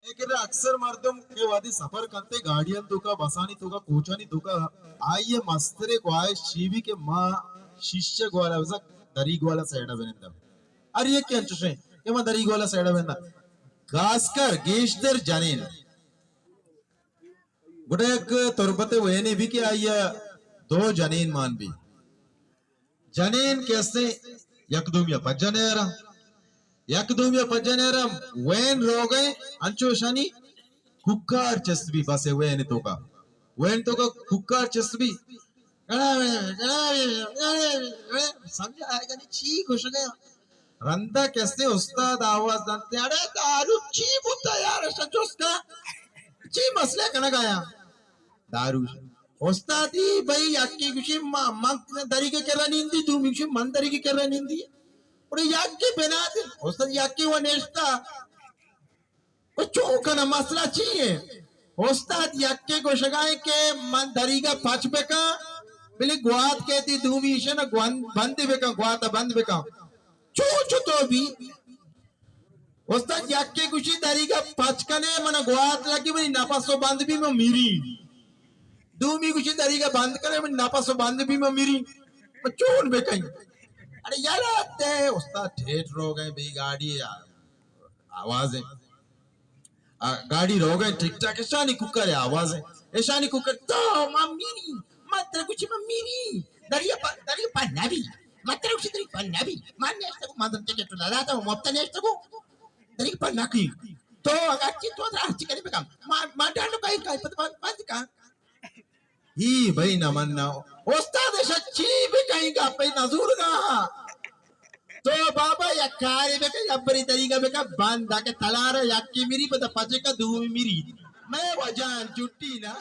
लेकिन अक्सर मर्दम के वादी सफर करते गाड़ियां तो का बसानी तो का कोचानी तो का आइए मस्तरे को आए शिवी के माँ शिष्य ग्वाला वैसा दरी ग्वाला साइड बनेंदा अरे ये क्या चुसे ये माँ दरी ग्वाला साइड बनेंदा खासकर गेशदर जानेन गुड़ेक तुरबते वहने भी के आइए दो जानेन मान भी जानेन कैसे यकदम या पज्जनेरा यकदम या पज्जनेरा वैन रोगे अंचोशानी कुक्कार चस्बी बसे वैन तो का कुक्कार चस्बी समझ आएगा नहीं ची खुश गया रंदा कैसे उस्ताद आवाज दांते अरे दारू ची बुता यार ऐसा जोस्का ची मसले कना गाया दारू उस्तादी भाई याकी कुछ मग तरीके कर रहा नींदी तू कुछ मन तरीके कर रहा नींदी और याकी बिना दे उस्ताद याकी वो नेस्ता वो चौका ना मसला चाहिए उस्ताद याकी को शगाए के मन तरीका पाँच पे का बिल्ली गुआत कहती दूवी इशे ना बंद बेका गुआता बंद बेका चो तो भी उस्ताद याकी कुछ तरीका पाँच का ने मना गुआत लगी बनी नापासो बंद भी मैं मीरी दूमी कुछ तरीका बंद करे मैं नापासो बंद भी मैं मीरी मैं चोन बेकाई अरे यार आते हैं उस्ताद ठेठ रो गए भी गाड़ी आवाज है गाड़ी रो गए ठीक ठाक ऐशानी कुकर है आवाज है ऐशानी कुकर तो मम्मी मात्र कुछ मम्मी दरिया पर नबी मात्र कुछ दरिया पर नबी मान्य ऐसा को मात्र के तो दादा तो मोत्ता ने ऐसा को दरिया पर नकी तो अगर चित तो राह चिकने पे काम मां डालो कहीं पता का ही भाई ना मनना उस्ताद सच्ची भी कहीं का पे नजूर का तो बाबा या कार्य में कहीं अबरी तरीका में का बांधा के तलारा या की मेरी पता पचे का दूमी मेरी मैं वजान छुट्टी ना